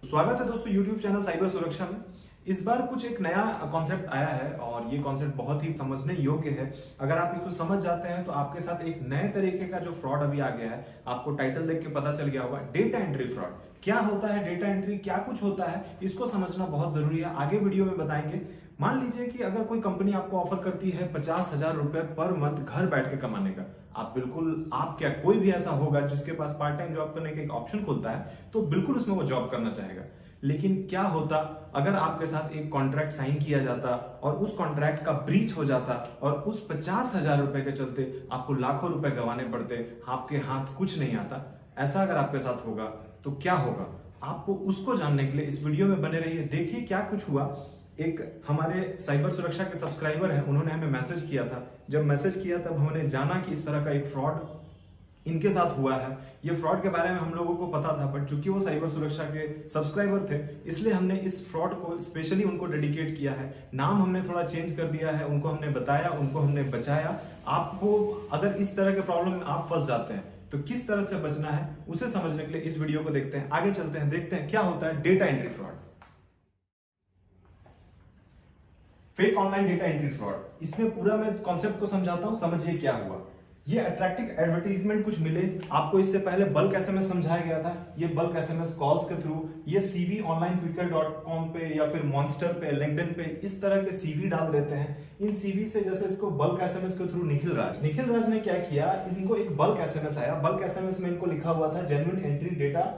स्वागत है दोस्तों YouTube चैनल साइबर सुरक्षा में। इस बार कुछ एक नया कॉन्सेप्ट आया है और ये कॉन्सेप्ट बहुत ही समझने योग्य है। अगर आप इसको समझ जाते हैं तो आपके साथ एक नए तरीके का जो फ्रॉड अभी आ गया है, आपको टाइटल देख के पता चल गया होगा, डेटा एंट्री फ्रॉड। क्या होता है डेटा एंट्री, क्या कुछ होता है, इसको समझना बहुत जरूरी है। आगे वीडियो में बताएंगे। मान लीजिए कि अगर कोई कंपनी आपको ऑफर करती है 50,000 रुपए पर मंथ घर बैठ के कमाने का, आप क्या कोई भी ऐसा होगा जिसके पास पार्ट टाइम जॉब करने का एक ऑप्शन खुलता है तो बिल्कुल उसमें वो जॉब करना चाहेगा। लेकिन क्या होता अगर आपके साथ एक कॉन्ट्रैक्ट साइन किया जाता और उस कॉन्ट्रैक्ट का ब्रीच हो जाता और उस 50,000 रुपए के चलते आपको लाखों रुपए गंवाने पड़ते, आपके हाथ कुछ नहीं आता। ऐसा अगर आपके साथ होगा तो क्या होगा, आपको उसको जानने के लिए इस वीडियो में बने रहिए। देखिए क्या कुछ हुआ। एक हमारे साइबर सुरक्षा के सब्सक्राइबर हैं, उन्होंने हमें मैसेज किया था। जब मैसेज किया तब हमने जाना कि इस तरह का एक फ्रॉड इनके साथ हुआ है। ये फ्रॉड के बारे में हम लोगों को पता था, बट चूंकि वो साइबर सुरक्षा के सब्सक्राइबर थे इसलिए हमने इस फ्रॉड को स्पेशली उनको डेडिकेट किया है। नाम हमने थोड़ा चेंज कर दिया है, उनको हमने बताया, उनको हमने बचाया। आपको अगर इस तरह के प्रॉब्लम में आप फंस जाते हैं तो किस तरह से बचना है उसे समझने के लिए इस वीडियो को देखते हैं। आगे चलते हैं, देखते हैं क्या होता है data entry fraud. Fake online data entry fraud, इसमें पूरा मैं कॉन्सेप्ट को समझाता हूं, समझिए क्या हुआ। ये अट्रैक्टिव एडवर्टीजमेंट कुछ मिले आपको। इससे पहले बल्क एसएमएस समझाया गया था। ये बल्क एसएमएस कॉल्स के थ्रू, ये सीवी ऑनलाइन ट्विकर.com पे या फिर मॉन्स्टर पे, लिंक्डइन पे इस तरह के सीवी डाल देते हैं। इन सीवी से जैसे इसको बल्क एसएमएस के थ्रू निखिल राज ने क्या किया, इनको एक बल्क एसएमएस आया। बल्क एसएमएस में इनको लिखा हुआ था जेन्युइन एंट्री डेटा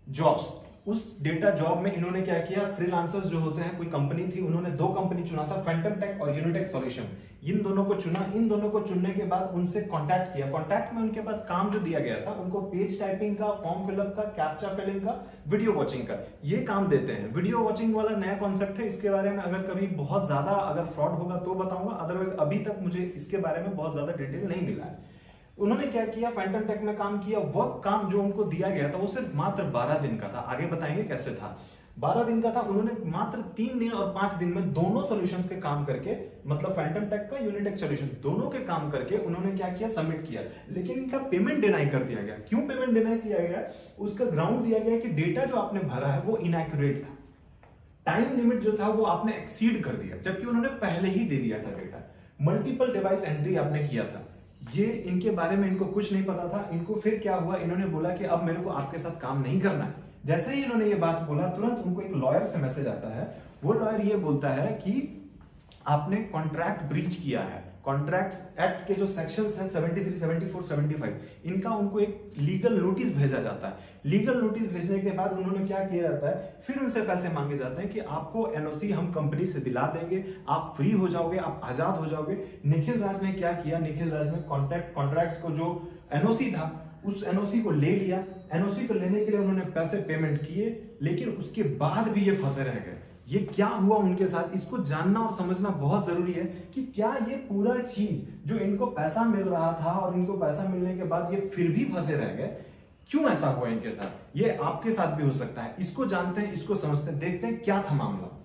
जॉब्स। उस डेटा जॉब में इन्होंने क्या किया, फ्रीलांसर्स जो होते हैं, कोई कंपनी थी, उन्होंने दो कंपनी चुना था, फैंटम टेक और यूनिटेक सॉल्यूशन। इन दोनों को चुना। इन दोनों को चुनने के बाद उनसे कांटेक्ट किया। कांटेक्ट में उनके पास काम जो दिया गया था, उनको पेज टाइपिंग का, फॉर्म फिलअप का, कैप्चा फिलिंग का, वीडियो वॉचिंग का, ये काम देते हैं। वीडियो वॉचिंग वाला नया कॉन्सेप्ट है। इसके बारे में अगर कभी बहुत ज्यादा अगर फ्रॉड होगा तो बताऊंगा, अदरवाइज अभी तक मुझे इसके बारे में बहुत ज्यादा डिटेल नहीं मिला है। उन्होंने क्या किया, फैंटम टेक में काम किया। वह काम जो उनको दिया गया था वो सिर्फ मात्र 12 दिन का था। आगे बताएंगे कैसे था। 12 दिन का था। उन्होंने मात्र 3 दिन और 5 दिन में दोनों सॉल्यूशंस के काम करके, मतलब फैंटम टेक का, यूनिटेक सॉल्यूशन, दोनों के काम करके उन्होंने क्या किया, सबमिट किया। लेकिन इनका पेमेंट डिनाई कर दिया गया। क्यों पेमेंट डिनाई किया गया, उसका ग्राउंड दिया गया कि डेटा जो आपने भरा है वो इनएक्यूरेट था। टाइम लिमिट जो था वो आपने एक्सीड कर दिया, जबकि उन्होंने पहले ही दे दिया था डेटा। मल्टीपल डिवाइस एंट्री आपने किया था। ये इनके बारे में इनको कुछ नहीं पता था। इनको फिर क्या हुआ, इन्होंने बोला कि अब मेरे को आपके साथ काम नहीं करना है। जैसे ही इन्होंने ये बात बोला, तुरंत उनको एक लॉयर से मैसेज आता है। वो लॉयर ये बोलता है कि आपने कॉन्ट्रैक्ट ब्रीच किया है। कॉन्ट्रैक्ट एक्ट के जो सेक्शंस हैं 73, 74, 75, इनका उनको एक लीगल नोटिस भेजा जाता है। लीगल नोटिस भेजने के बाद उन्होंने क्या किया जाता है, फिर उनसे पैसे मांगे जाते हैं कि आपको एनओसी हम कंपनी से दिला देंगे, आप फ्री हो जाओगे, आप आजाद हो जाओगे। निखिल राज ने क्या किया, निखिल राज ने कॉन्ट्रैक्ट को जो एनओसी था उस एनओसी को ले लिया। एनओसी को लेने के लिए उन्होंने पैसे पेमेंट किए, लेकिन उसके बाद भी ये फंसे रह गए। ये क्या हुआ उनके साथ, इसको जानना और समझना बहुत जरूरी है कि क्या ये पूरा चीज जो इनको पैसा मिल रहा था और इनको पैसा मिलने के बाद ये फिर भी फंसे रह गए, क्यों ऐसा हुआ इनके साथ। ये आपके साथ भी हो सकता है। इसको जानते हैं, इसको समझते हैं, देखते हैं क्या था मामला।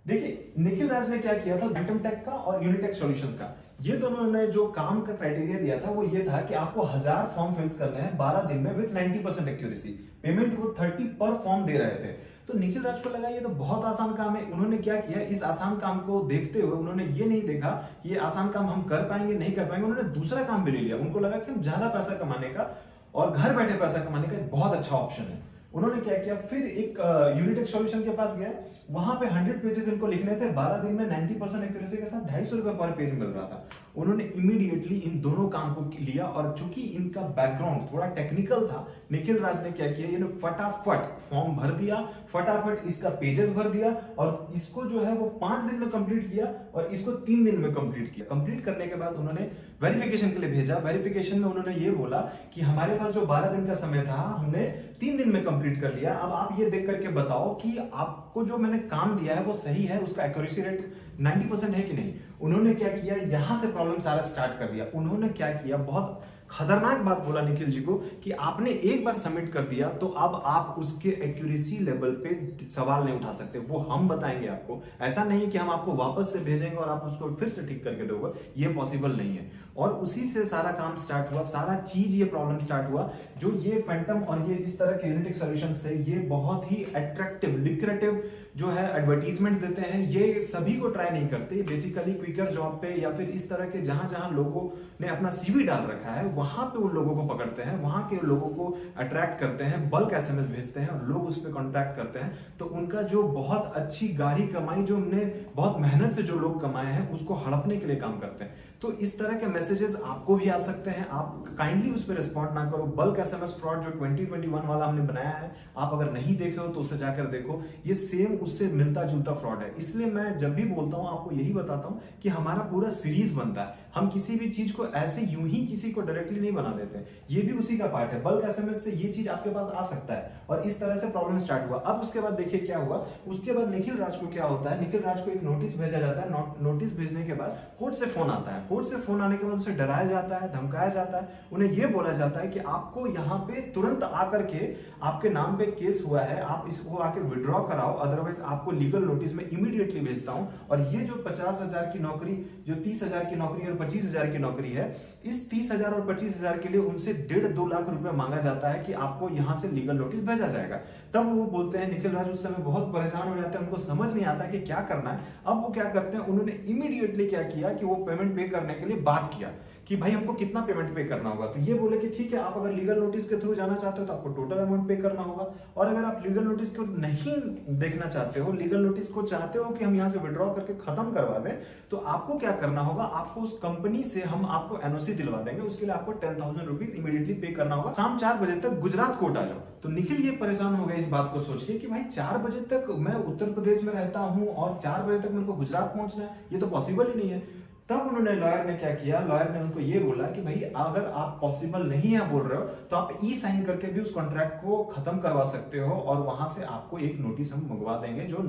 देखिए निखिल राज ने क्या किया था, फैंटम टेक का और यूनिटेक सॉल्यूशंस का, ये दोनों ने जो काम का क्राइटेरिया दिया था वो ये था कि आपको 1000 फॉर्म फिल करने हैं 12 दिन में विद 90% एक्यूरेसी। पेमेंट वो 30 पर फॉर्म दे रहे थे। तो निखिल राज को लगा ये तो बहुत आसान काम है। उन्होंने क्या किया, इस आसान काम को देखते हुए उन्होंने ये नहीं देखा कि ये आसान काम हम कर पाएंगे नहीं कर पाएंगे, उन्होंने दूसरा काम भी ले लिया। उनको लगा कि हम ज्यादा पैसा कमाने का और घर बैठे पैसा कमाने का एक बहुत अच्छा ऑप्शन है। उन्होंने क्या किया, फिर एक यूनिटेक सॉल्यूशन के पास गया। वहां पे 100 पेजेस इनको लिखने थे। 12 दिन में 90% एक्यूरेसी के साथ 250 रुपए पर पेज मिल रहा था। उन्होंने इमीडिएटली इन दोनों काम को लिया और चूंकि इनका बैकग्राउंड थोड़ा टेक्निकल था, निखिल राज ने क्या किया, इन्होंने फटाफट फॉर्म भर दिया, फटाफट इसका पेजेस भर दिया और इसको जो है वो 5 दिन में कंप्लीट किया और इसको 3 दिन में कंप्लीट किया। कंप्लीट करने के बाद उन्होंने वेरिफिकेशन के लिए भेजा। वेरिफिकेशन में उन्होंने ये बोला कि हमारे पास जो 12 दिन का समय था हमने 3 दिन में कंप्लीट कर लिया। अब आप ये देख करके बताओ कि आपको जो मैंने काम दिया है वो सही है, उसका एक्यूरेसी रेट 90% है कि नहीं। उन्होंने क्या किया, यहां से प्रॉब्लम सारा स्टार्ट कर दिया। उन्होंने क्या किया, बहुत खतरनाक बात बोला निखिल जी को कि आपने एक बार सबमिट कर दिया तो अब आप उसके एक्यूरेसी लेवल पे सवाल नहीं उठा सकते। वो हम बताएंगे आपको। ऐसा नहीं है कि हम आपको वापस से भेजेंगे और आप उसको फिर से ठीक करके दोगे, ये पॉसिबल नहीं है। और उसी से सारा काम स्टार्ट हुआ, सारा चीज ये प्रॉब्लम स्टार्ट हुआ। जो ये फैंटम और ये इस तरह के यूनिटिक सॉल्यूशंस थे, ये बहुत ही अट्रैक्टिव लिक्रेटिव जो है एडवर्टीजमेंट देते हैं, ये सभी को ट्राई नहीं करते। बेसिकली क्विकर जॉब पे या फिर इस तरह के जहां जहां लोगों ने अपना सीवी डाल रखा है वहां पे उन लोगों को पकड़ते हैं, वहां के लोगों को अट्रैक्ट करते हैं, बल्क एसएमएस भेजते हैं और लोग उस पर कॉन्ट्रैक्ट करते हैं। तो उनका जो बहुत अच्छी गाढ़ी कमाई, जो हमने बहुत मेहनत से जो लोग कमाए हैं, उसको हड़पने के लिए काम करते हैं। तो इस तरह के मैसेजेस आपको भी आ सकते हैं, आप काइंडली उस पर रिस्पॉन्ड ना करो। बल्क एसएमएस फ्रॉड जो 2021 वाला हमने बनाया है, आप अगर नहीं देखे हो तो उसे जाकर देखो, ये सेम उससे मिलता जुलता फ्रॉड है। इसलिए मैं जब भी बोलता हूं आपको यही बताता हूं कि हमारा पूरा सीरीज बनता है, हम किसी भी चीज को ऐसे यूं ही किसी को डायरेक्टली नहीं बना देते, ये भी उसी का पार्ट है। बल्क एसएमएस से ये चीज आपके पास आ सकता है और इस तरह से प्रॉब्लम स्टार्ट हुआ। अब उसके बाद देखिए क्या हुआ, उसके बाद निखिल राज को क्या होता है, निखिल राज को एक नोटिस भेजा जाता है। नोटिस भेजने के बाद कोर्ट से फोन आता है, कोर्ट से फोन आने के बाद उसे डराया जाता है, धमकाया जाता है, उन्हें यह बोला जाता है कि आपको यहाँ पे तुरंत आकर के आपके नाम पे केस हुआ है, आप इसको आके विड्रॉ कराओ, अदरवाइज आपको लीगल नोटिस में इमीडिएटली भेजता हूं। और ये जो 50,000 की नौकरी, जो 30,000 की नौकरी और 25,000 की नौकरी है, इस 30,000 और 25,000 के लिए उनसे 1.5-2 लाख रुपए मांगा जाता है कि आपको यहां से लीगल नोटिस भेजा जाएगा। तब वो बोलते हैं, निखिल राज उस समय बहुत परेशान हो जाते हैं, उनको समझ नहीं आता कि क्या करना है। अब वो क्या करते हैं, उन्होंने इमीडिएटली क्या किया कि वो पेमेंट पे करने के लिए बात किया कि भाई हमको कितना पेमेंट पे करना होगा। तो ये बोले कि ठीक है, आप अगर लीगल नोटिस के थ्रू जाना चाहते हो तो आपको टोटल अमाउंट पे करना होगा, और अगर आप लीगल नोटिस को नहीं देखना चाहते हो, लीगल नोटिस को चाहते हो कि हम यहां से विड्रॉ करके खत्म करवा दें, तो आपको क्या करना होगा, आपको उस कंपनी से हम आपको एनओसी दिलवा देंगे, उसके लिए आपको 10,000 रुपीज इमीडिएटली पे करना होगा। शाम 4 बजे तक गुजरात कोर्ट आ जाओ। तो निखिल ये परेशान हो गए इस बात को सोच के कि भाई 4 बजे तक मैं उत्तर प्रदेश में रहता हूं और 4 बजे तक मेरे को गुजरात पहुंचना है, ये तो पॉसिबल ही नहीं है। तब उन्होंने, लॉयर ने क्या किया, लॉयर ने उनको ये बोला कि भाई अगर आप पॉसिबल नहीं है बोल रहे हो तो आप ई साइन करके भी उस कॉन्ट्रैक्ट को खत्म करवा सकते हो और वहां से आपको एक नोटिस हम मंगवा देंगे जो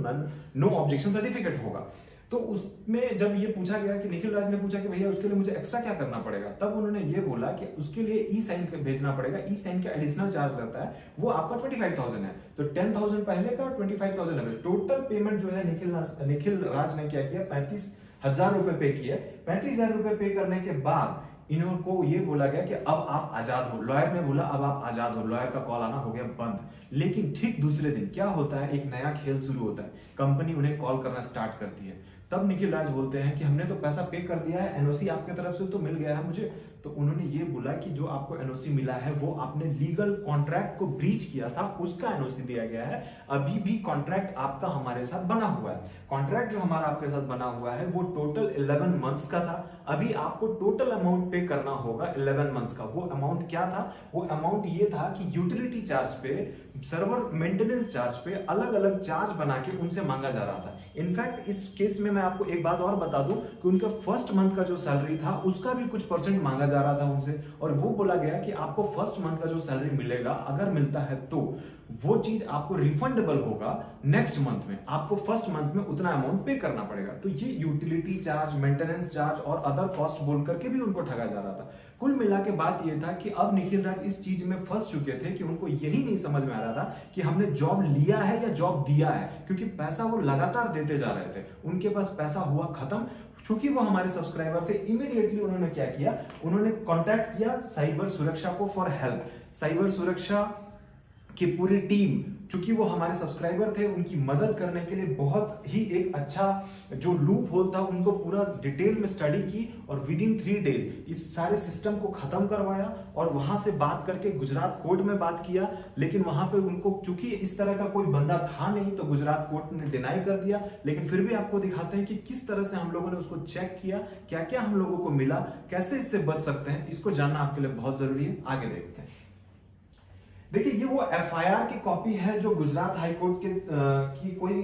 नो ऑब्जेक्शन सर्टिफिकेट होगा। तो उसमें जब ये पूछा गया कि निखिल राज ने पूछा कि भैया उसके लिए मुझे एक्स्ट्रा क्या करना पड़ेगा, तब उन्होंने ये बोला कि उसके लिए ई साइन भेजना पड़ेगा। ई साइन का एडिशनल चार्ज रहता है, वो आपका 25,000 है। तो 10,000 पहले का और 25,000 है। टोटल पेमेंट जो है निखिल राज ने क्या किया, 35,000 रुपए पे किया। 35,000 रुपए पे करने के बाद इनको ये बोला गया कि अब आप आजाद हो। लॉयर ने बोला अब आप आजाद हो, लॉयर का कॉल आना हो गया बंद। लेकिन ठीक दूसरे दिन क्या होता है, एक नया खेल शुरू होता है, कंपनी उन्हें कॉल करना स्टार्ट करती है। तब निखिल राज बोलते हैं कि हमने तो पैसा पे कर दिया है, एनओसी आपके तरफ से तो मिल गया है मुझे। तो उन्होंने ये बोला कि जो आपको एनओसी मिला है वो आपने लीगल कॉन्ट्रैक्ट को ब्रीच किया था, उसका एनओसी दिया गया है। अभी भी कॉन्ट्रैक्ट आपका हमारे साथ बना हुआ है। कॉन्ट्रैक्ट जो हमारा आपके साथ बना हुआ है वो टोटल 11 मंथ्स का था। अभी आपको टोटल अमाउंट पे करना होगा 11 मंथ्स का। वो अमाउंट क्या था, वो अमाउंट ये था कि यूटिलिटी चार्ज पे, सर्वर मेंटेनेंस चार्ज पे अलग अलग चार्ज बना के उनसे मांगा जा रहा था। इनफैक्ट इस केस में मैं आपको एक बात और बता दूं कि उनका फर्स्ट मंथ का जो सैलरी था उसका भी कुछ परसेंट मांगा जा रहा था उनसे, और वो बोला गया कि आपको फर्स्ट मंथ का जो सैलरी मिलेगा, अगर मिलता है तो वो चीज आपको रिफंडेबल होगा नेक्स्ट मंथ में, आपको फर्स्ट मंथ में उतना अमाउंट पे करना पड़ेगा। तो ये यूटिलिटी चार्ज, मेंटेनेंस चार्ज और अदर कॉस्ट बोल करके भी उनको ठगा जा रहा था। कुल मिला के बात ये था कि अब निखिल राज इस चीज में फंस चुके थे कि उनको यही नहीं समझ में आ रहा था कि हमने जॉब लिया है या जॉब दिया है, क्योंकि पैसा वो लगातार देते जा रहे थे, उनके पास पैसा हुआ खत्म। चूंकि वो हमारे सब्सक्राइबर थे, इमीडिएटली उन्होंने क्या किया, उन्होंने कांटेक्ट किया साइबर सुरक्षा को फॉर हेल्प। साइबर सुरक्षा की पूरी टीम, चूंकि वो हमारे सब्सक्राइबर थे, उनकी मदद करने के लिए बहुत ही एक अच्छा जो लूप होल था उनको पूरा डिटेल में स्टडी की और विद इन 3 डेज इस सारे सिस्टम को खत्म करवाया और वहां से बात करके गुजरात कोर्ट में बात किया। लेकिन वहां पे उनको, चूंकि इस तरह का कोई बंदा था नहीं, तो गुजरात कोर्ट ने डिनाई कर दिया। लेकिन फिर भी आपको दिखाते हैं कि किस तरह से हम लोगों ने उसको चेक किया, क्या क्या हम लोगों को मिला, कैसे इससे बच सकते हैं, इसको जानना आपके लिए बहुत जरूरी है। आगे देखते हैं। देखिए ये वो एफआईआर की कॉपी है जो गुजरात हाईकोर्ट के की कोई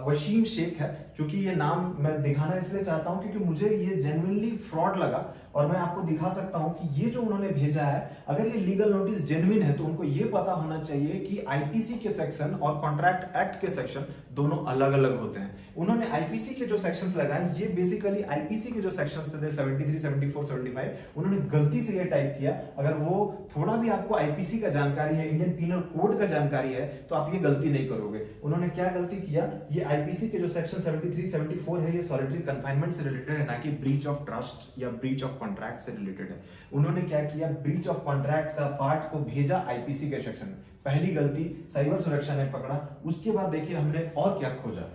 वसीम शेख है। चूंकि ये नाम मैं दिखाना इसलिए चाहता हूं क्योंकि मुझे ये जेन्युइनली फ्रॉड लगा और मैं आपको दिखा सकता हूं कि ये जो उन्होंने भेजा है, अगर ये लीगल नोटिस जेन्युइन है तो उनको ये पता होना चाहिए कि आईपीसी के सेक्शन और कॉन्ट्रैक्ट एक्ट के सेक्शन दोनों अलग अलग होते हैं। उन्होंने आईपीसी के जो सेक्शंस लगाए, ये बेसिकली आईपीसी के जो सेक्शंस थे 73, 74, 75, उन्होंने गलती से ये टाइप किया। अगर वो थोड़ा भी आपको आईपीसी का जानकारी है, इंडियन पीनल कोड का जानकारी है, तो आप ये गलती नहीं करोगे। उन्होंने क्या गलती किया, ये आईपीसी के जो सेक्शन 73, 74 है, ये सॉलिटरी कन्फाइनमेंट से रिलेटेड है, ना कि ब्रीच ऑफ ट्रस्ट या ब्रीच ऑफ कॉन्ट्रैक्ट से रिलेटेड है। उन्होंने क्या किया, ब्रीच ऑफ कॉन्ट्रैक्ट का पार्ट को भेजा आईपीसी के सेक्शन में। पहली गलती साइबर सुरक्षा ने पकड़ा। उसके बाद देखिए हमने और क्या खोजा,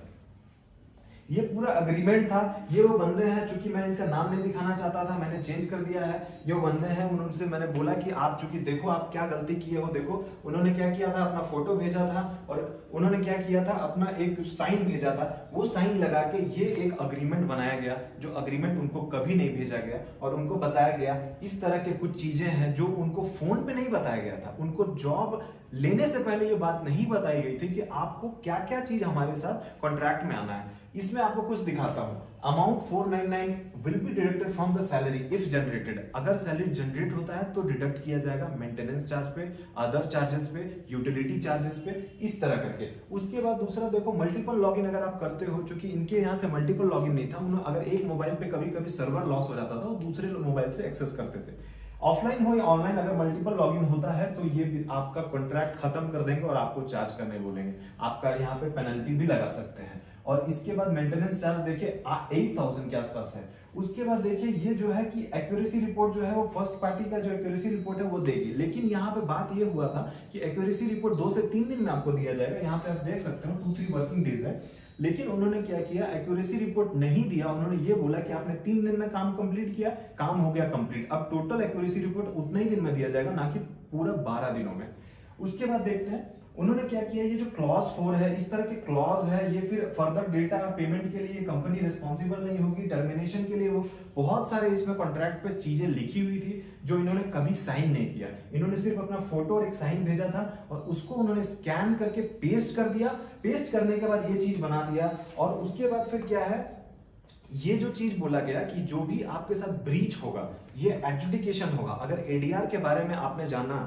ये पूरा अग्रीमेंट था। ये वो बंदे हैं, चूंकि मैं इनका नाम नहीं दिखाना चाहता था, मैंने चेंज कर दिया है। ये वो बंदे हैं, उनसे मैंने बोला कि आप चूंकि देखो आप क्या गलती किए हो। देखो उन्होंने क्या किया था, अपना फोटो भेजा था और उन्होंने क्या किया था, अपना एक साइन भेजा था। वो साइन लगा के ये एक अग्रीमेंट बनाया गया, जो अग्रीमेंट उनको कभी नहीं भेजा गया और उनको बताया गया इस तरह के कुछ चीजें हैं जो उनको फोन पे नहीं बताया गया था। उनको जॉब लेने से पहले ये बात नहीं बताई गई थी कि आपको क्या क्या चीज हमारे साथ कॉन्ट्रैक्ट में आना है। इसमें आपको कुछ दिखाता हूं। Amount 499 will be deducted from the salary if generated. अगर सैलरी जनरेट होता है तो डिडक्ट किया जाएगा मेंटेनेंस चार्ज पे, अदर चार्जेस पे, यूटिलिटी चार्जेस पे, इस तरह करके। उसके बाद दूसरा देखो, मल्टीपल लॉगिन अगर आप करते हो, चूंकि इनके यहाँ से मल्टीपल लॉगिन नहीं था, उन्होंने अगर एक मोबाइल पे कभी कभी सर्वर लॉस हो जाता था और दूसरे मोबाइल से एक्सेस करते थे। ऑफलाइन हो या ऑनलाइन, अगर मल्टीपल लॉगिन होता है तो ये भी आपका कॉन्ट्रैक्ट खत्म कर देंगे और आपको चार्ज करने बोलेंगे। आपका यहाँ पे पेनल्टी भी लगा सकते हैं। और इसके बाद मेंटेनेंस चार्ज देखिए 8000 के आसपास है। उसके बाद देखिए ये जो है कि एक्यूरेसी रिपोर्ट जो है वो फर्स्ट पार्टी का जो एक्यूरेसी रिपोर्ट है वो देगी। लेकिन यहाँ पे बात ये हुआ था कि एक्यूरेसी रिपोर्ट 2 से 3 दिन में आपको दिया जाएगा। यहाँ पे आप देख सकते हो 2-3 वर्किंग डेज है। लेकिन उन्होंने क्या किया, एक्यूरेसी रिपोर्ट नहीं दिया। उन्होंने ये बोला कि आपने 3 दिन में काम कंप्लीट किया, काम हो गया कंप्लीट। अब टोटल एक्यूरेसी रिपोर्ट उतने ही दिन में दिया जाएगा, ना कि पूरा 12 दिनों में। उसके बाद देखते हैं उन्होंने क्या किया, ये जो क्लॉज 4 है, इस तरह के क्लॉज है, ये फिर फर्दर डेटा पेमेंट के लिए कंपनी रिस्पॉन्सिबल नहीं होगी, टर्मिनेशन के लिए वो बहुत सारे इसमें कॉन्ट्रैक्ट पे चीजें लिखी हुई थी जो इन्होंने कभी साइन नहीं किया। इन्होंने सिर्फ अपना फोटो और एक साइन भेजा था और उसको उन्होंने स्कैन करके पेस्ट कर दिया। पेस्ट करने के बाद ये चीज बना दिया। और उसके बाद फिर क्या है, ये जो चीज बोला गया कि जो भी आपके साथ ब्रीच होगा ये एडजुडिकेशन होगा। अगर एडीआर के बारे में आपने जाना,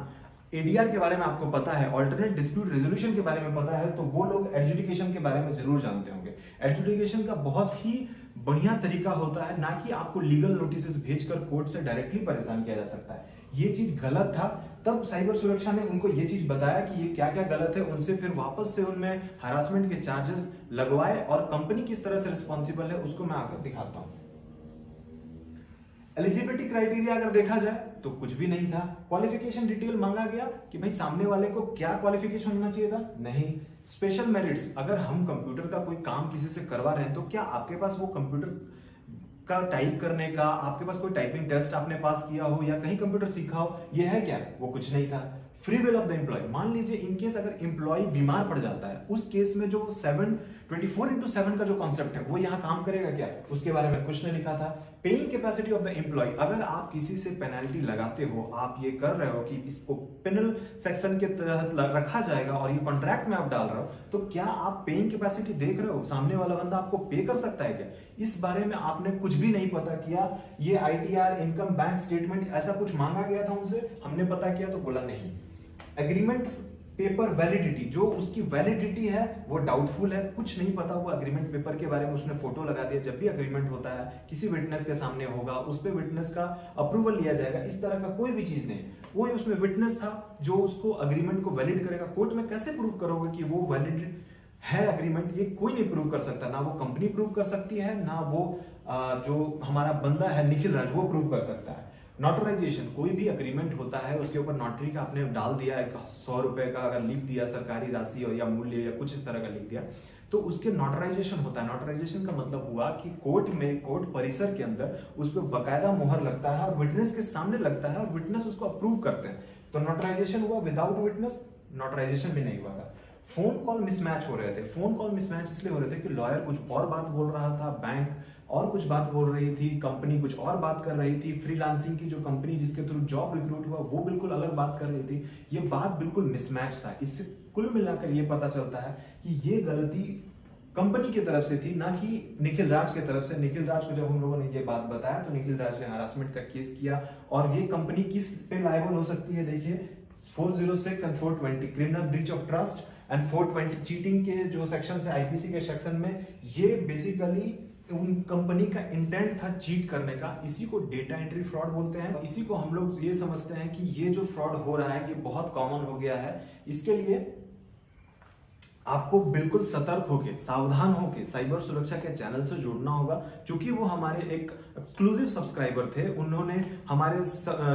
एडीआर के बारे में आपको पता है, अल्टरनेट डिस्प्यूट रेजोल्यूशन के बारे में पता है, तो वो लोग एडजुडिकेशन के बारे में जरूर जानते होंगे। एडजुडिकेशन का बहुत ही बढ़िया तरीका होता है, ना कि आपको लीगल नोटिस भेजकर कोर्ट से डायरेक्टली परेशान किया जा सकता है। ये चीज गलत था। तब साइबर सुरक्षा ने उनको ये चीज बताया कि ये क्या क्या गलत है। उनसे फिर वापस से उनमें हरासमेंट के चार्जेस लगवाए और कंपनी किस तरह से रिस्पॉन्सिबल है उसको मैं आकर दिखाता हूं। एलिजिबिलिटी क्राइटेरिया अगर देखा जाए तो कुछ भी नहीं था। क्वालिफिकेशन डिटेल मांगा गया कि भाई सामने वाले को क्या क्वालिफिकेशन होना चाहिए था, नहीं। स्पेशल मेरिट्स, अगर हम कंप्यूटर का कोई काम किसी से करवा रहे हैं तो क्या आपके पास वो कंप्यूटर का टाइप करने का, आपके पास कोई टाइपिंग टेस्ट आपने पास किया हो या कहीं कंप्यूटर सीखा हो, ये है क्या? वो कुछ नहीं था। Free will of the employ, मान लीजिए इनकेस अगर एम्प्लॉय बीमार पड़ जाता है, उस केस में जो 24/7 का जो कॉन्सेप्ट है वो यहाँ काम करेगा क्या, उसके बारे में कुछ नहीं लिखा था। Paying capacity of the employ, अगर आप किसी से पेनल्टी लगाते हो, आप ये कर रहे हो कि इसको पेनल सेक्शन के तहत रखा जाएगा और ये कॉन्ट्रैक्ट में आप डाल रहे हो, तो क्या आप पेइंग कैपेसिटी देख रहे हो? सामने वाला बंदा आपको पे कर सकता है क्या? इस बारे में आपने कुछ भी नहीं पता किया। ये आईटीआर, इनकम, बैंक स्टेटमेंट ऐसा कुछ मांगा गया था उनसे, हमने पता किया तो बोला नहीं। एग्रीमेंट पेपर वैलिडिटी, जो उसकी वैलिडिटी है वो डाउटफुल है, कुछ नहीं पता हुआ एग्रीमेंट पेपर के बारे में, उसने फोटो लगा दिया। जब भी एग्रीमेंट होता है किसी विटनेस के सामने होगा, उस पे विटनेस का अप्रूवल लिया जाएगा, इस तरह का कोई भी चीज नहीं। वो उसमें विटनेस था जो उसको एग्रीमेंट को वैलिड करेगा। कोर्ट में कैसे प्रूव करोगे कि वो वैलिड है एग्रीमेंट? ये कोई नहीं प्रूव कर सकता, ना वो कंपनी प्रूव कर सकती है, ना वो जो हमारा बंदा है निखिल राज वो प्रूव कर सकता है। नोटराइजेशन, कोई भी अग्रीमेंट होता है उसके ऊपर नोटरी का आपने डाल दिया, 100 रुपए का अगर लिख दिया सरकारी राशि और या मूल्य या कुछ इस तरह का लिख दिया, तो उसके नोटराइजेशन होता है। नोटराइजेशन का मतलब हुआ कि कोर्ट में, कोर्ट परिसर के अंदर उस पर बकायदा मोहर लगता है और विटनेस के सामने लगता है और विटनेस उसको अप्रूव करते हैं। तो नोटराइजेशन हुआ, विदाउट विटनेस नोटराइजेशन भी नहीं हुआ था। फोन कॉल मिसमैच हो रहे थे। फोन कॉल मिसमैच इसलिए हो रहे थे कि लॉयर कुछ और बात बोल रहा था, बैंक और कुछ बात बोल रही थी, कंपनी कुछ और बात कर रही थी, फ्रीलांसिंग की जो कंपनी जिसके थ्रू जॉब रिक्रूट हुआ वो बिल्कुल अलग बात कर रही थी। ये बात बिल्कुल मिसमैच था। इससे कुल मिलाकर ये पता चलता है कि ये गलती कंपनी की तरफ से थी, ना कि निखिल राज की तरफ से। निखिल राज को जब हम लोगों ने ये बात बताया तो निखिल राज ने हरासमेंट का केस किया। और ये कंपनी किस पे लायबल हो सकती है, देखिए 406 and 420 criminal breach of trust and 420 cheating के जो सेक्शन है आईपीसी के सेक्शन में। ये बेसिकली उन कंपनी का इंटेंट था चीट करने का। इसी को डेटा एंट्री फ्रॉड बोलते हैं। इसी को हम लोग ये समझते हैं कि ये जो फ्रॉड हो रहा है ये बहुत कॉमन हो गया है। इसके लिए आपको बिल्कुल सतर्क होके, सावधान होके साइबर सुरक्षा के चैनल से जुड़ना होगा, क्योंकि वो हमारे एक एक्सक्लूसिव सब्सक्राइबर थे। उन्होंने हमारे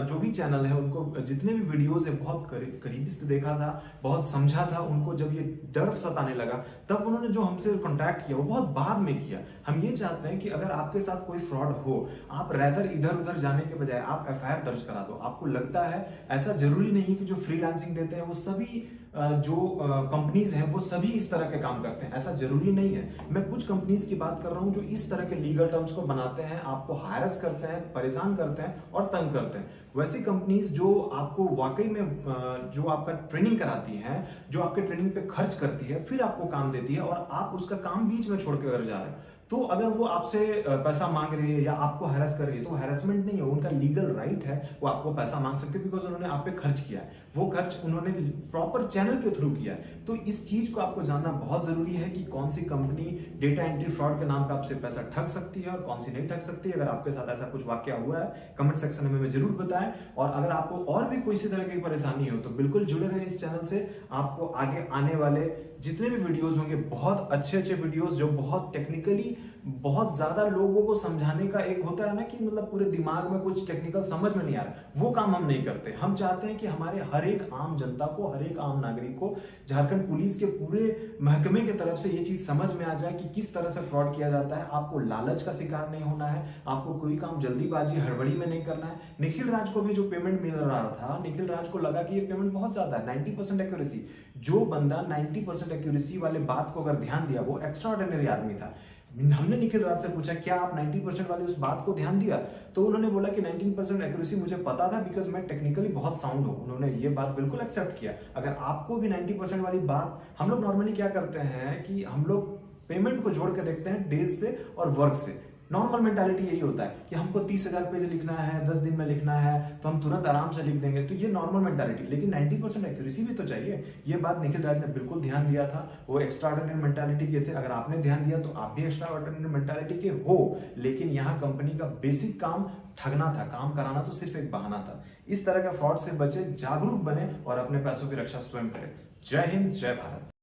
जो भी चैनल है उनको जितने भी वीडियोस है बहुत करीबी से देखा था, बहुत समझा था। उनको जब ये डर सताने लगा तब उन्होंने जो हमसे कांटेक्ट किया वो बहुत बाद में किया। हम ये चाहते हैं कि अगर आपके साथ कोई फ्रॉड हो, आप रेदर इधर उधर जाने के बजाय आप एफआईआर दर्ज करा दो। आपको लगता है, ऐसा जरूरी नहीं कि जो फ्रीलांसिंग देते हैं वो सभी जो कंपनीज हैं वो सभी इस तरह के काम करते हैं, ऐसा जरूरी नहीं है। मैं कुछ कंपनीज की बात कर रहा हूं जो इस तरह के लीगल टर्म्स को बनाते हैं, आपको हायरस करते हैं, परेशान करते हैं और तंग करते हैं। वैसी कंपनीज जो आपको वाकई में जो आपका ट्रेनिंग कराती है, जो आपके ट्रेनिंग पे खर्च करती है, फिर आपको काम देती है और आप उसका काम बीच में छोड़ के अगर जा रहे हैं, तो अगर वो आपसे पैसा मांग रही है या आपको हैरेस कर रही है तो हैरेसमेंट नहीं है, उनका लीगल राइट है, वो आपको पैसा मांग सकते हैं बिकॉज उन्होंने आप पे खर्च किया है। वो खर्च उन्होंने प्रॉपर चैनल के थ्रू किया है। तो इस चीज को आपको जानना बहुत जरूरी है कि कौन सी कंपनी डेटा एंट्री फ्रॉड के नाम पे आपसे पैसा ठग सकती है और कौन सी नहीं ठग सकती है। अगर आपके साथ ऐसा कुछ वाकया हुआ है, कमेंट सेक्शन में जरूर बताएं। और अगर आपको और भी कोई सी तरह की परेशानी हो तो बिल्कुल जुड़े रहे इस चैनल से। आपको आगे आने वाले जितने भी वीडियोस होंगे, बहुत अच्छे अच्छे वीडियोस जो बहुत टेक्निकली, बहुत ज्यादा लोगों को समझाने का एक होता है ना कि मतलब पूरे दिमाग में कुछ टेक्निकल समझ में नहीं आ रहा, वो काम हम नहीं करते। हम चाहते हैं कि हमारे हर एक आम जनता को, हर एक आम नागरिक को झारखंड पुलिस के पूरे महकमे की तरफ से ये चीज समझ में आ जाए कि किस तरह से फ्रॉड किया जाता है। आपको लालच का शिकार नहीं होना है, आपको कोई काम जल्दीबाजी हड़बड़ी में नहीं करना है। निखिल राज को भी जो पेमेंट मिल रहा था, निखिल राज को लगा कि ये पेमेंट बहुत ज्यादा है, 90% एक्यूरेसी। जो बंदा 90% एक्यूरेसी वाले बात को अगर ध्यान दिया, वो एक्स्ट्रा ऑर्डिनरी आदमी था। हमने निखिल राज से पूछा क्या आप 90% वाली उस बात को ध्यान दिया, तो उन्होंने बोला कि 19% एक्यूरेसी मुझे पता था बिकॉज मैं टेक्निकली बहुत साउंड हूं। उन्होंने ये बात बिल्कुल एक्सेप्ट किया। अगर आपको भी 90% वाली बात, हम लोग नॉर्मली क्या करते हैं कि हम लोग पेमेंट को जोड़ के देखते हैं डेज से और वर्क से। नॉर्मल मेंटालिटी यही होता है कि हमको 30,000 पेज लिखना है, 10 दिन में लिखना है, तो हम तुरंत आराम से लिख देंगे। तो ये नॉर्मल मेंटालिटी, लेकिन 90% एक्यूरेसी भी तो चाहिए। ये बात निखिल राज ने बिल्कुल ध्यान दिया था। वो एक्स्ट्रा ऑर्डिनरी मेंटालिटी के थे। अगर आपने ध्यान दिया तो आप भी एक्स्ट्रा ऑर्डिनरी मेंटालिटी के हो। लेकिन यहाँ कंपनी का बेसिक काम ठगना था, काम कराना तो सिर्फ एक बहाना था। इस तरह का फ्रॉड से बचे, जागरूक बने और अपने पैसों की रक्षा स्वयं करें। जय हिंद, जय भारत।